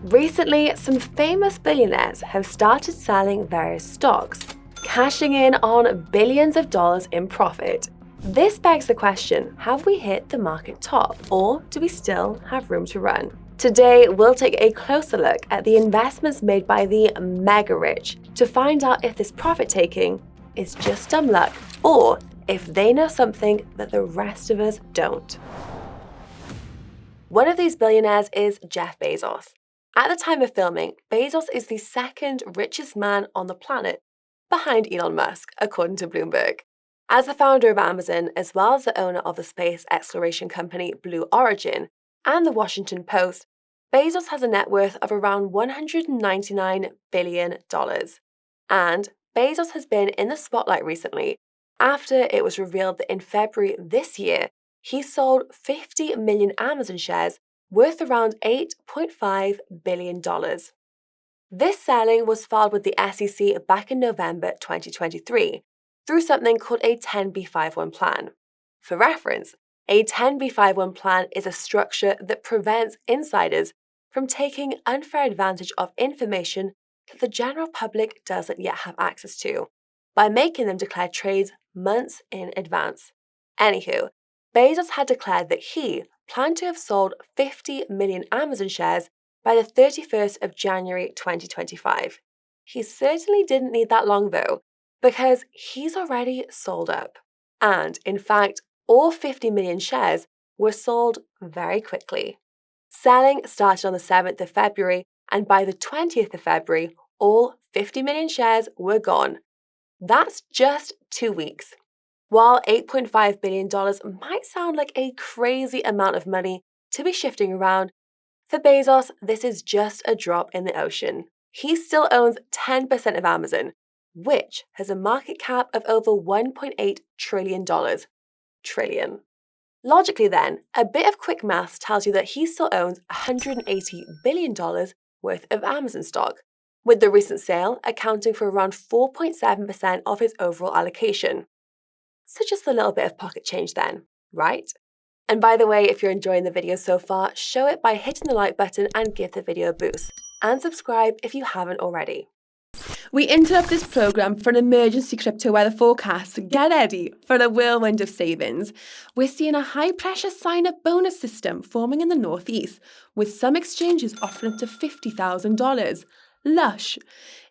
Recently, some famous billionaires have started selling various stocks, cashing in on billions of dollars in profit. This begs the question, have we hit the market top, or do we still have room to run? Today, we'll take a closer look at the investments made by the mega rich to find out if this profit-taking is just dumb luck, or if they know something that the rest of us don't. One of these billionaires is Jeff Bezos. At the time of filming, Bezos is the second richest man on the planet, behind Elon Musk, according to Bloomberg. As the founder of Amazon, as well as the owner of the space exploration company Blue Origin and the Washington Post, Bezos has a net worth of around $199 billion. And Bezos has been in the spotlight recently after it was revealed that in February this year, he sold 50 million Amazon shares worth around $8.5 billion. This selling was filed with the SEC back in November 2023 through something called a 10b5-1 plan. For reference, a 10b5-1 plan is a structure that prevents insiders from taking unfair advantage of information that the general public doesn't yet have access to, by making them declare trades months in advance. Anywho, Bezos had declared that he planned to have sold 50 million Amazon shares by the 31st of January 2025. He certainly didn't need that long though, because he's already sold up. And in fact, all 50 million shares were sold very quickly. Selling started on the 7th of February, and by the 20th of February, all 50 million shares were gone. That's just 2 weeks. While $8.5 billion might sound like a crazy amount of money to be shifting around, for Bezos, this is just a drop in the ocean. He still owns 10% of Amazon, which has a market cap of over $1.8 trillion. Trillion. Logically then, a bit of quick maths tells you that he still owns $180 billion worth of Amazon stock, with the recent sale accounting for around 4.7% of his overall allocation. So just a little bit of pocket change then, right? And by the way, if you're enjoying the video so far, show it by hitting the like button and give the video a boost. And subscribe if you haven't already. We interrupt this programme for an emergency crypto weather forecast. Get ready for a whirlwind of savings. We're seeing a high-pressure sign-up bonus system forming in the northeast, with some exchanges offering up to $50,000. Lush.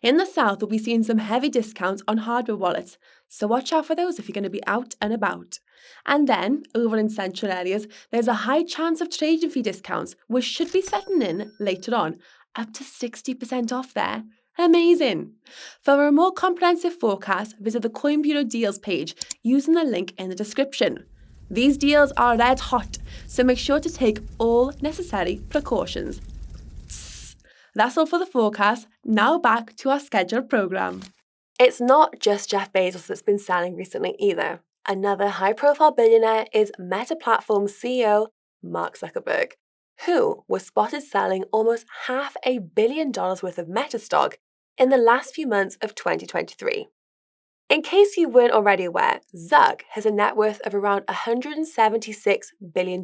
In the south, we'll be seeing some heavy discounts on hardware wallets, so watch out for those if you're going to be out and about. And then, over in central areas, there's a high chance of trading fee discounts, which should be setting in later on, up to 60% off there. Amazing! For a more comprehensive forecast, visit the Coin Bureau deals page using the link in the description. These deals are red hot, so make sure to take all necessary precautions. That's all for the forecast. Now back to our scheduled programme. It's not just Jeff Bezos that's been selling recently either. Another high-profile billionaire is Meta Platforms CEO Mark Zuckerberg, who was spotted selling almost $500 million worth of Meta stock in the last few months of 2023. In case you weren't already aware, Zuck has a net worth of around $176 billion,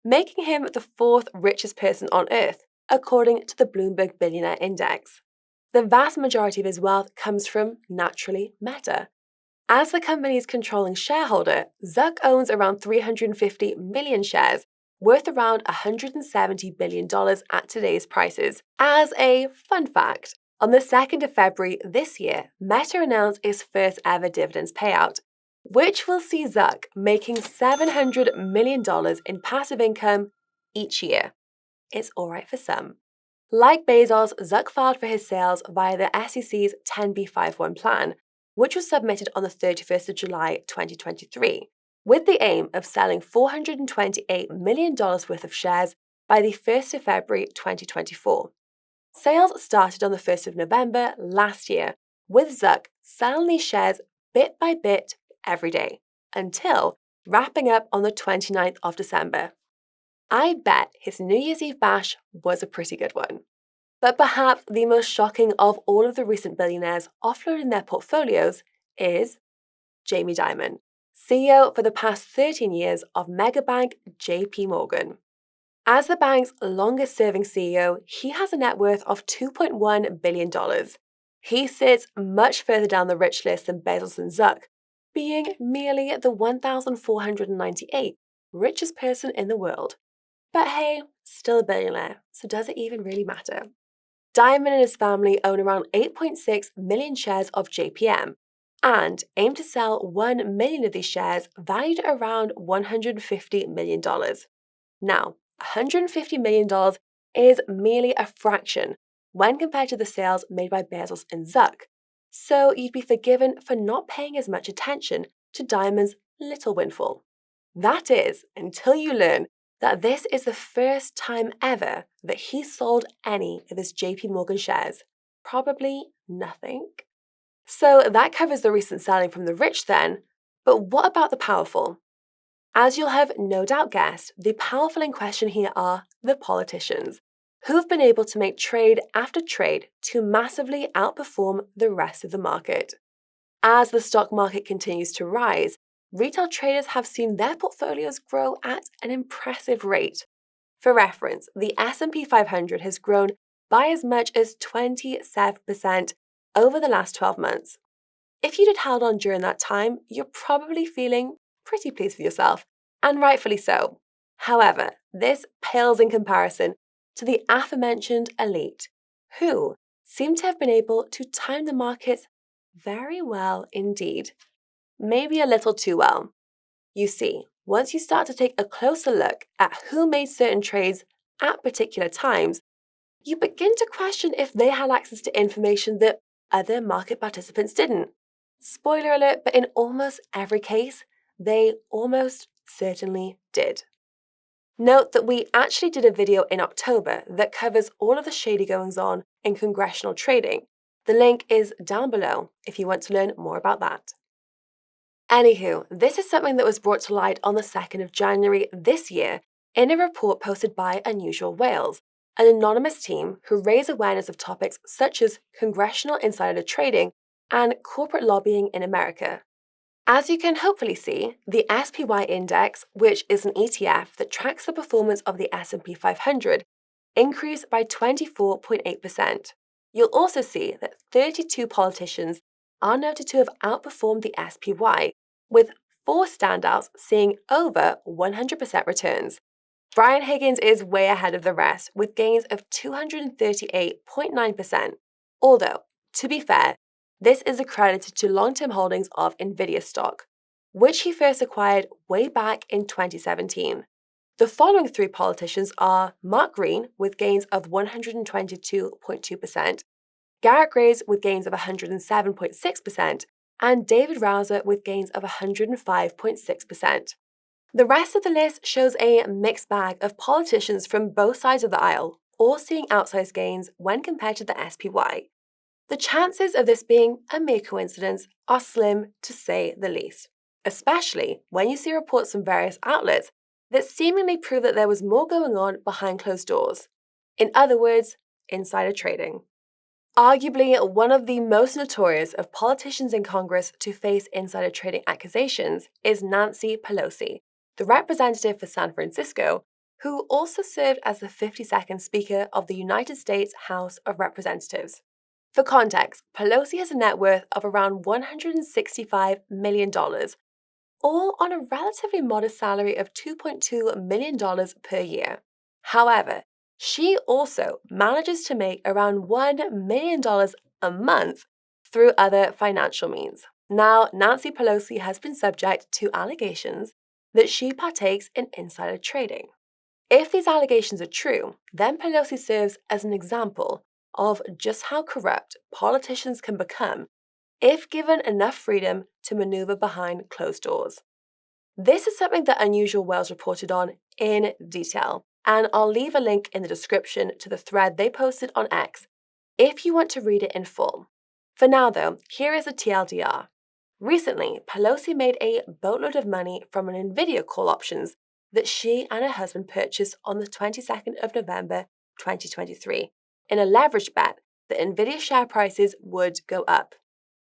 making him the fourth richest person on Earth, according to the Bloomberg Billionaire Index. The vast majority of his wealth comes from, naturally, Meta. As the company's controlling shareholder, Zuck owns around 350 million shares, worth around $170 billion at today's prices. As a fun fact, on the 2nd of February this year, Meta announced its first ever dividends payout, which will see Zuck making $700 million in passive income each year. It's alright for some. Like Bezos, Zuck filed for his sales via the SEC's 10b5-1 plan, which was submitted on the 31st of July 2023, with the aim of selling $428 million worth of shares by the 1st of February 2024. Sales started on the 1st of November last year, with Zuck selling these shares bit by bit every day, until wrapping up on the 29th of December. I bet his New Year's Eve bash was a pretty good one. But perhaps the most shocking of all of the recent billionaires offloading their portfolios is Jamie Dimon, CEO for the past 13 years of megabank JP Morgan. As the bank's longest-serving CEO, he has a net worth of $2.1 billion. He sits much further down the rich list than Bezos and Zuck, being merely the 1,498th richest person in the world. But hey, still a billionaire, so does it even really matter? Diamond and his family own around 8.6 million shares of JPM and aim to sell 1 million of these shares valued at around $150 million. Now, $150 million is merely a fraction when compared to the sales made by Bezos and Zuck, so you'd be forgiven for not paying as much attention to Diamond's little windfall. That is, until you learn that this is the first time ever that he sold any of his JP Morgan shares. Probably nothing. So that covers the recent selling from the rich then, but what about the powerful? As you'll have no doubt guessed, the powerful in question here are the politicians, who've been able to make trade after trade to massively outperform the rest of the market. As the stock market continues to rise, retail traders have seen their portfolios grow at an impressive rate. For reference, the S&P 500 has grown by as much as 27% over the last 12 months. If you'd held on during that time, you're probably feeling pretty pleased with yourself, and rightfully so. However, this pales in comparison to the aforementioned elite, who seem to have been able to time the markets very well indeed. Maybe a little too well. You see, once you start to take a closer look at who made certain trades at particular times, you begin to question if they had access to information that other market participants didn't. Spoiler alert, but in almost every case, they almost certainly did. Note that we actually did a video in October that covers all of the shady goings-on in congressional trading. The link is down below if you want to learn more about that. Anywho, this is something that was brought to light on the 2nd of January this year in a report posted by Unusual Whales, an anonymous team who raise awareness of topics such as congressional insider trading and corporate lobbying in America. As you can hopefully see, the SPY index, which is an ETF that tracks the performance of the S&P 500, increased by 24.8%. You'll also see that 32 politicians are noted to have outperformed the SPY, with 4 standouts seeing over 100% returns. Brian Higgins is way ahead of the rest, with gains of 238.9%. Although, to be fair, this is accredited to long-term holdings of Nvidia stock, which he first acquired way back in 2017. The following 3 politicians are Mark Green with gains of 122.2%, Garrett Graves with gains of 107.6%, and David Rouser with gains of 105.6%. The rest of the list shows a mixed bag of politicians from both sides of the aisle, all seeing outsized gains when compared to the SPY. The chances of this being a mere coincidence are slim, to say the least, especially when you see reports from various outlets that seemingly prove that there was more going on behind closed doors. In other words, insider trading. Arguably one of the most notorious of politicians in Congress to face insider trading accusations is Nancy Pelosi, the representative for San Francisco, who also served as the 52nd Speaker of the United States House of Representatives. For context, Pelosi has a net worth of around $165 million, all on a relatively modest salary of $2.2 million per year. However, she also manages to make around $1 million a month through other financial means. Now, Nancy Pelosi has been subject to allegations that she partakes in insider trading. If these allegations are true, then Pelosi serves as an example of just how corrupt politicians can become if given enough freedom to maneuver behind closed doors. This is something that Unusual Whales reported on in detail, and I'll leave a link in the description to the thread they posted on X if you want to read it in full. For now though, here is a TLDR. Recently, Pelosi made a boatload of money from an Nvidia call options that she and her husband purchased on the 22nd of November 2023 in a leveraged bet that Nvidia share prices would go up.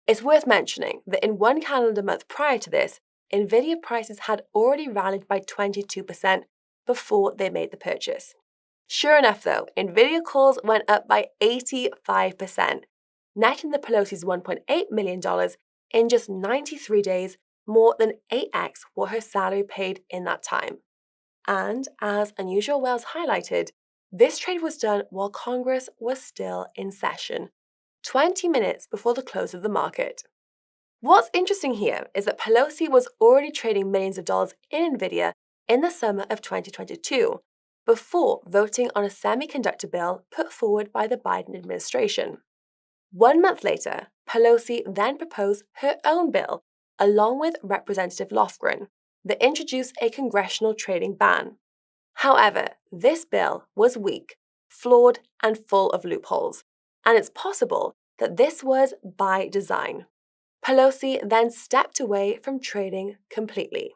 It's worth mentioning that in one calendar month prior to this, Nvidia prices had already rallied by 22%, before they made the purchase. Sure enough, though, Nvidia calls went up by 85%, netting the Pelosi's $1.8 million in just 93 days, more than 8x what her salary paid in that time. And as Unusual Whales highlighted, this trade was done while Congress was still in session, 20 minutes before the close of the market. What's interesting here is that Pelosi was already trading millions of dollars in Nvidia in the summer of 2022, before voting on a semiconductor bill put forward by the Biden administration. 1 month later, Pelosi then proposed her own bill, along with Representative Lofgren, that introduced a congressional trading ban. However, this bill was weak, flawed, and full of loopholes, and it's possible that this was by design. Pelosi then stepped away from trading completely.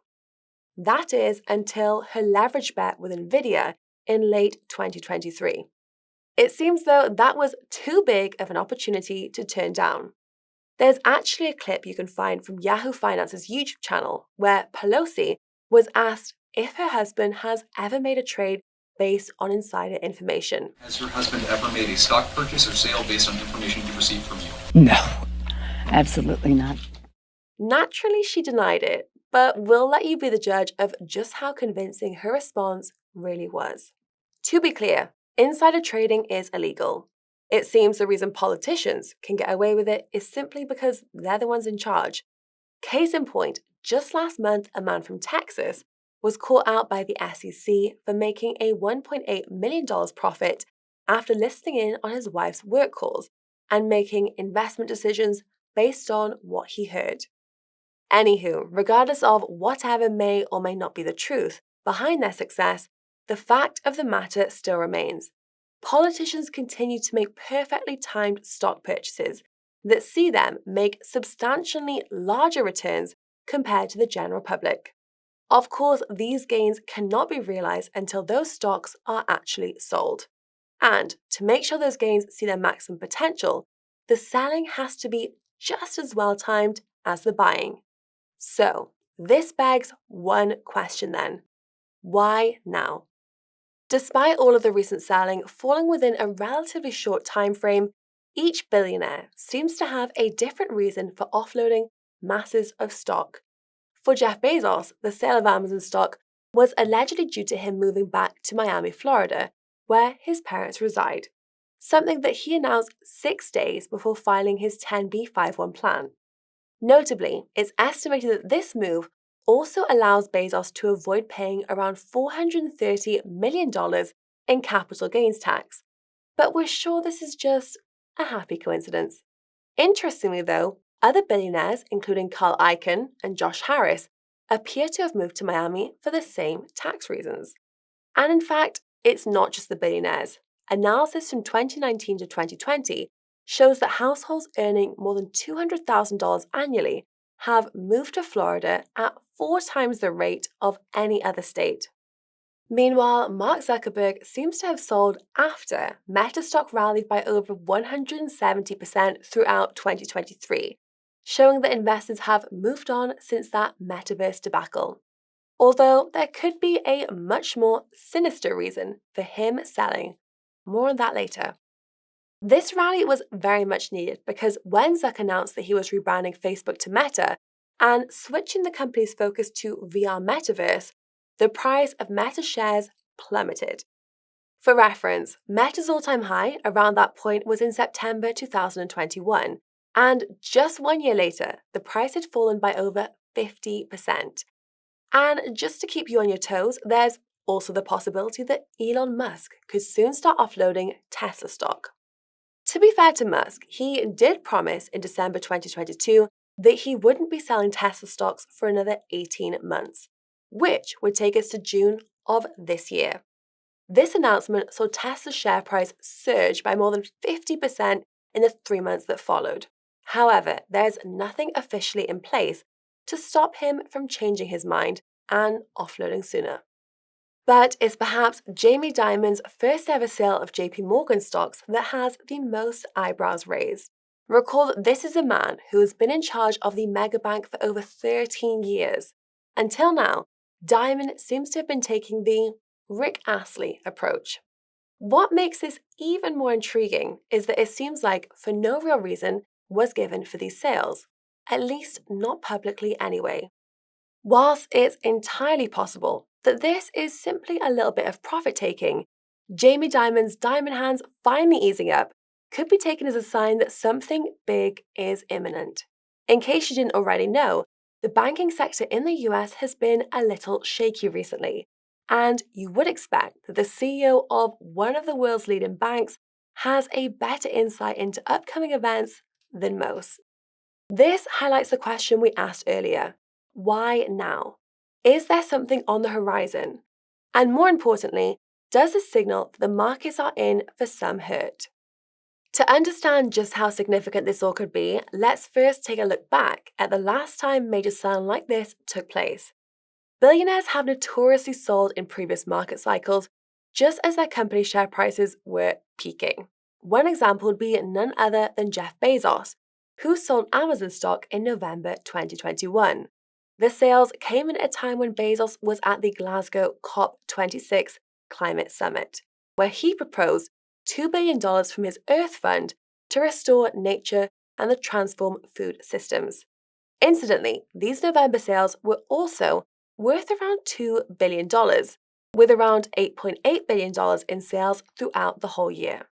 That is until her leverage bet with Nvidia in late 2023. It seems though that was too big of an opportunity to turn down. There's actually a clip you can find from Yahoo Finance's YouTube channel where Pelosi was asked if her husband has ever made a trade based on insider information. Has your husband ever made a stock purchase or sale based on information he received from you? No, absolutely not. Naturally, she denied it, but we'll let you be the judge of just how convincing her response really was. To be clear, insider trading is illegal. It seems the reason politicians can get away with it is simply because they're the ones in charge. Case in point, just last month, a man from Texas was caught out by the SEC for making a $1.8 million profit after listening in on his wife's work calls and making investment decisions based on what he heard. Anywho, regardless of whatever may or may not be the truth behind their success, the fact of the matter still remains. Politicians continue to make perfectly timed stock purchases that see them make substantially larger returns compared to the general public. Of course, these gains cannot be realized until those stocks are actually sold. And to make sure those gains see their maximum potential, the selling has to be just as well timed as the buying. So, this begs one question then. Why now? Despite all of the recent selling falling within a relatively short time frame, each billionaire seems to have a different reason for offloading masses of stock. For Jeff Bezos, the sale of Amazon stock was allegedly due to him moving back to Miami, Florida, where his parents reside, something that he announced 6 days before filing his 10b5-1 plan. Notably, it's estimated that this move also allows Bezos to avoid paying around $430 million in capital gains tax. But we're sure this is just a happy coincidence. Interestingly, though, other billionaires, including Carl Icahn and Josh Harris, appear to have moved to Miami for the same tax reasons. And in fact, it's not just the billionaires. Analysis from 2019 to 2020 shows that households earning more than $200,000 annually have moved to Florida at 4 times the rate of any other state. Meanwhile, Mark Zuckerberg seems to have sold after Meta stock rallied by over 170% throughout 2023, showing that investors have moved on since that metaverse debacle. Although there could be a much more sinister reason for him selling. More on that later. This rally was very much needed because when Zuck announced that he was rebranding Facebook to Meta and switching the company's focus to VR metaverse, the price of Meta shares plummeted. For reference, Meta's all-time high around that point was in September 2021, and just 1 year later, the price had fallen by over 50%. And just to keep you on your toes, there's also the possibility that Elon Musk could soon start offloading Tesla stock. To be fair to Musk, he did promise in December 2022 that he wouldn't be selling Tesla stocks for another 18 months, which would take us to June of this year. This announcement saw Tesla's share price surge by more than 50% in the 3 months that followed. However, there's nothing officially in place to stop him from changing his mind and offloading sooner. But it's perhaps Jamie Dimon's first ever sale of JP Morgan stocks that has the most eyebrows raised. Recall that this is a man who has been in charge of the megabank for over 13 years. Until now, Dimon seems to have been taking the Rick Astley approach. What makes this even more intriguing is that it seems like for no real reason was given for these sales, at least not publicly anyway. Whilst it's entirely possible that this is simply a little bit of profit taking, Jamie Dimon's diamond hands finally easing up could be taken as a sign that something big is imminent. In case you didn't already know, the banking sector in the US has been a little shaky recently, and you would expect that the CEO of one of the world's leading banks has a better insight into upcoming events than most. This highlights the question we asked earlier. Why now? Is there something on the horizon? And more importantly, does this signal that the markets are in for some hurt? To understand just how significant this all could be, let's first take a look back at the last time major selling like this took place. Billionaires have notoriously sold in previous market cycles, just as their company share prices were peaking. One example would be none other than Jeff Bezos, who sold Amazon stock in November 2021. The sales came in at a time when Bezos was at the Glasgow COP26 climate summit, where he proposed $2 billion from his Earth Fund to restore nature and the transform food systems. Incidentally, these November sales were also worth around $2 billion, with around $8.8 billion in sales throughout the whole year.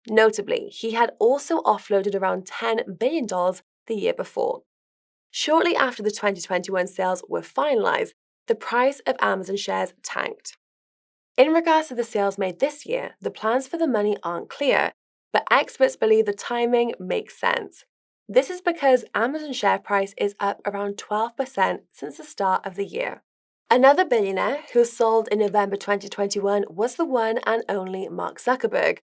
Notably, he had also offloaded around $10 billion the year before. Shortly after the 2021 sales were finalized, the price of Amazon shares tanked. In regards to the sales made this year, the plans for the money aren't clear, but experts believe the timing makes sense. This is because Amazon share price is up around 12% since the start of the year. Another billionaire who sold in November 2021 was the one and only Mark Zuckerberg,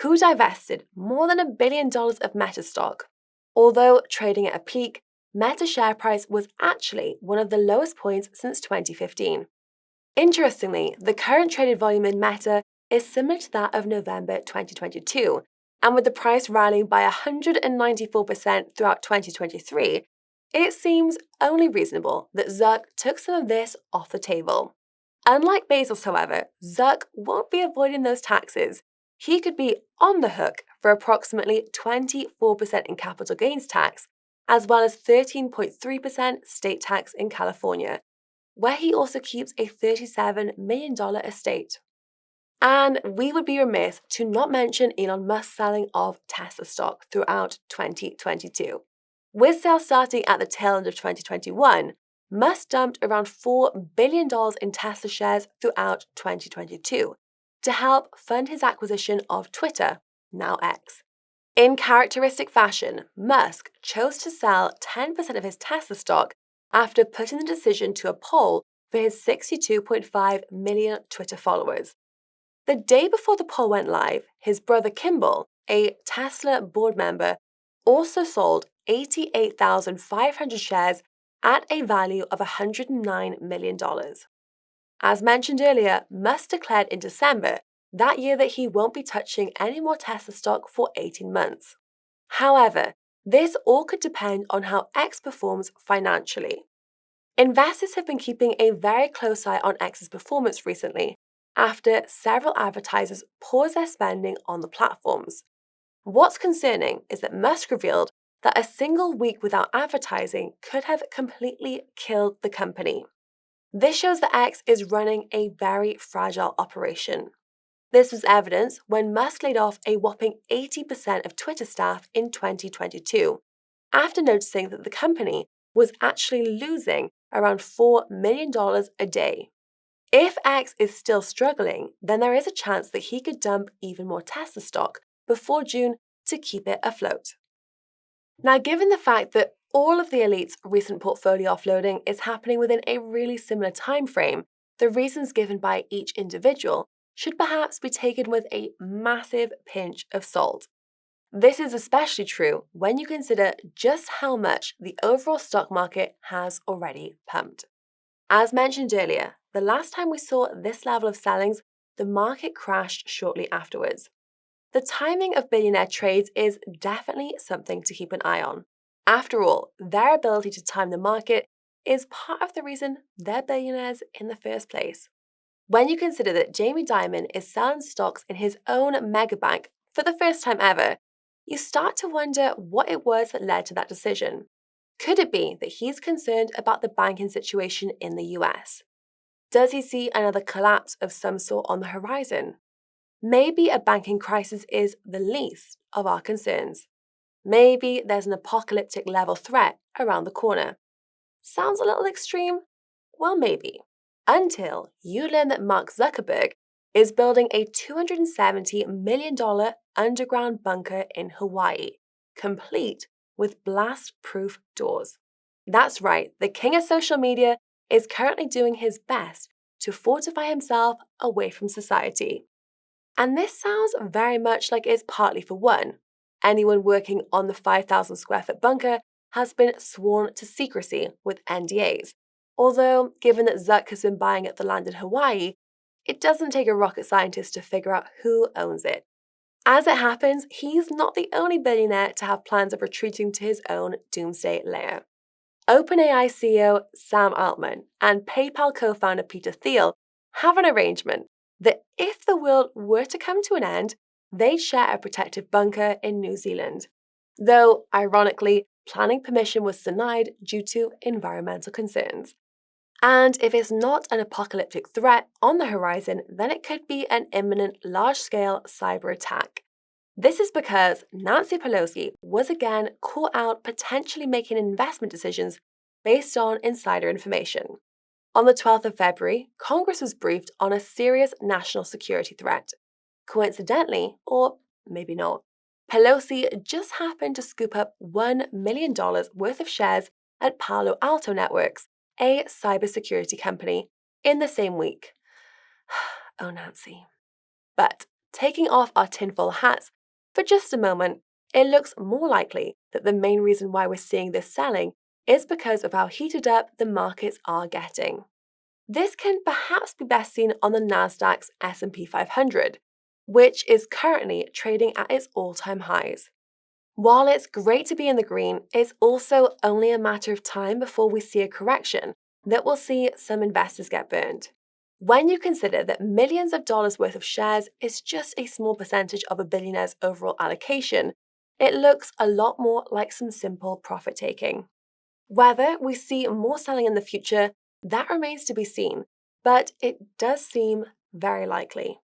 who divested more than $1 billion of Meta stock. Although trading at a peak, Meta share price was actually one of the lowest points since 2015. Interestingly, the current traded volume in Meta is similar to that of November 2022, and with the price rallying by 194% throughout 2023, it seems only reasonable that Zuck took some of this off the table. Unlike Bezos, however, Zuck won't be avoiding those taxes. He could be on the hook for approximately 24% in capital gains tax, as well as 13.3% state tax in California, where he also keeps a $37 million estate. And we would be remiss to not mention Elon Musk's selling of Tesla stock throughout 2022. With sales starting at the tail end of 2021, Musk dumped around $4 billion in Tesla shares throughout 2022 to help fund his acquisition of Twitter, now X. In characteristic fashion, Musk chose to sell 10% of his Tesla stock after putting the decision to a poll for his 62.5 million Twitter followers. The day before the poll went live, his brother Kimball, a Tesla board member, also sold 88,500 shares at a value of $109 million. As mentioned earlier, Musk declared in December that year that he won't be touching any more Tesla stock for 18 months. However, this all could depend on how X performs financially. Investors have been keeping a very close eye on X's performance recently, after several advertisers paused their spending on the platforms. What's concerning is that Musk revealed that a single week without advertising could have completely killed the company. This shows that X is running a very fragile operation. This was evidenced when Musk laid off a whopping 80% of Twitter staff in 2022, after noticing that the company was actually losing around $4 million a day. If X is still struggling, then there is a chance that he could dump even more Tesla stock before June to keep it afloat. Now, given the fact that all of the elite's recent portfolio offloading is happening within a really similar time frame, the reasons given by each individual should perhaps be taken with a massive pinch of salt. This is especially true when you consider just how much the overall stock market has already pumped. As mentioned earlier, the last time we saw this level of sellings, the market crashed shortly afterwards. The timing of billionaire trades is definitely something to keep an eye on. After all, their ability to time the market is part of the reason they're billionaires in the first place. When you consider that Jamie Dimon is selling stocks in his own mega bank for the first time ever, you start to wonder what it was that led to that decision. Could it be that he's concerned about the banking situation in the US? Does he see another collapse of some sort on the horizon? Maybe a banking crisis is the least of our concerns. Maybe there's an apocalyptic level threat around the corner. Sounds a little extreme? Well, maybe. Until you learn that Mark Zuckerberg is building a $270 million underground bunker in Hawaii, complete with blast-proof doors. That's right, the king of social media is currently doing his best to fortify himself away from society. And this sounds very much like it's partly for one. Anyone working on the 5,000 square foot bunker has been sworn to secrecy with NDAs. Although, given that Zuck has been buying up the land in Hawaii, it doesn't take a rocket scientist to figure out who owns it. As it happens, he's not the only billionaire to have plans of retreating to his own doomsday lair. OpenAI CEO Sam Altman and PayPal co-founder Peter Thiel have an arrangement that if the world were to come to an end, they'd share a protective bunker in New Zealand. Though, ironically, planning permission was denied due to environmental concerns. And if it's not an apocalyptic threat on the horizon, then it could be an imminent large-scale cyber attack. This is because Nancy Pelosi was again caught out potentially making investment decisions based on insider information. On the 12th of February, Congress was briefed on a serious national security threat. Coincidentally, or maybe not, Pelosi just happened to scoop up $1 million worth of shares at Palo Alto Networks, a cybersecurity company, in the same week. Oh, Nancy. But taking off our tinfoil hats for just a moment, it looks more likely that the main reason why we're seeing this selling is because of how heated up the markets are getting. This can perhaps be best seen on the Nasdaq's S&P 500, which is currently trading at its all-time highs. While it's great to be in the green, it's also only a matter of time before we see a correction that will see some investors get burned. When you consider that millions of dollars worth of shares is just a small percentage of a billionaire's overall allocation, it looks a lot more like some simple profit taking. Whether we see more selling in the future, that remains to be seen, but it does seem very likely.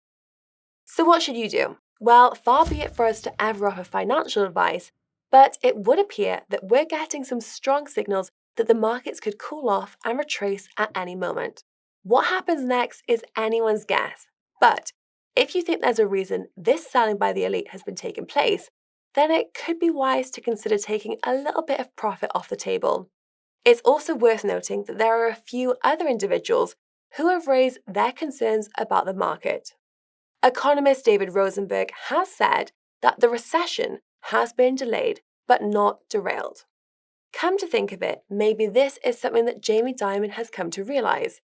So what should you do? Well, far be it for us to ever offer financial advice, but it would appear that we're getting some strong signals that the markets could cool off and retrace at any moment. What happens next is anyone's guess, but if you think there's a reason this selling by the elite has been taking place, then it could be wise to consider taking a little bit of profit off the table. It's also worth noting that there are a few other individuals who have raised their concerns about the market. Economist David Rosenberg has said that the recession has been delayed but not derailed. Come to think of it, maybe this is something that Jamie Dimon has come to realize.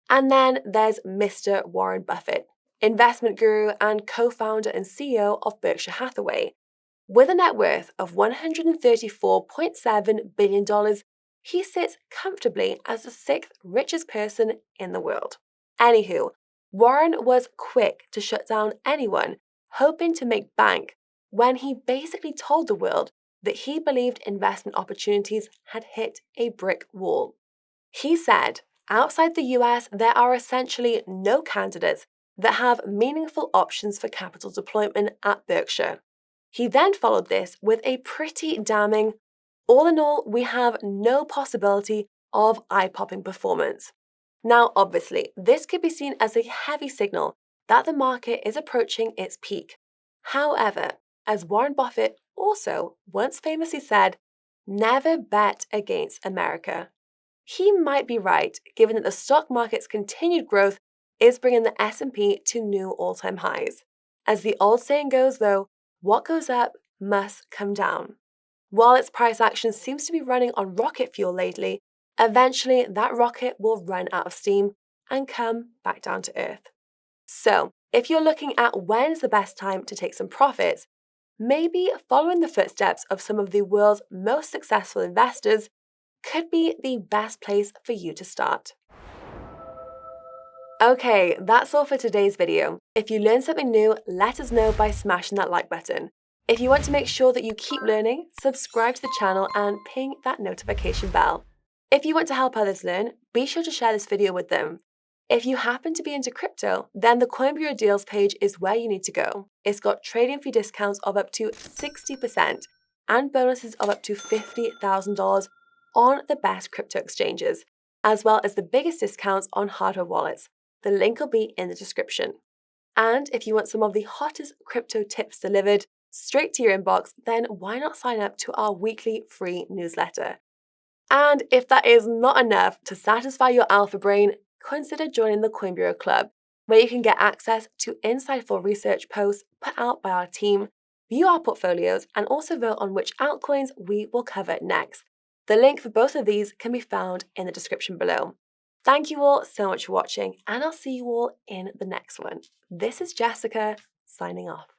And then there's Mr. Warren Buffett, investment guru and co-founder and CEO of Berkshire Hathaway. With a net worth of $134.7 billion, he sits comfortably as the sixth richest person in the world. Anywho, Warren was quick to shut down anyone hoping to make bank when he basically told the world that he believed investment opportunities had hit a brick wall. He said, outside the US, there are essentially no candidates that have meaningful options for capital deployment at Berkshire. He then followed this with a pretty damning, all in all, we have no possibility of eye-popping performance. Now, obviously, this could be seen as a heavy signal that the market is approaching its peak. However, as Warren Buffett also once famously said, never bet against America. He might be right, given that the stock market's continued growth is bringing the S&P to new all-time highs. As the old saying goes, though, what goes up must come down. While its price action seems to be running on rocket fuel lately, eventually that rocket will run out of steam and come back down to earth. So, if you're looking at when's the best time to take some profits, maybe following the footsteps of some of the world's most successful investors could be the best place for you to start. Okay, that's all for today's video. If you learned something new, let us know by smashing that like button. If you want to make sure that you keep learning, subscribe to the channel and ping that notification bell. If you want to help others learn, be sure to share this video with them. If you happen to be into crypto, then the Coin Bureau Deals page is where you need to go. It's got trading fee discounts of up to 60% and bonuses of up to $50,000 on the best crypto exchanges, as well as the biggest discounts on hardware wallets. The link will be in the description. And if you want some of the hottest crypto tips delivered straight to your inbox, then why not sign up to our weekly free newsletter? And if that is not enough to satisfy your alpha brain, consider joining the Coin Bureau Club, where you can get access to insightful research posts put out by our team, view our portfolios, and also vote on which altcoins we will cover next. The link for both of these can be found in the description below. Thank you all so much for watching, and I'll see you all in the next one. This is Jessica, signing off.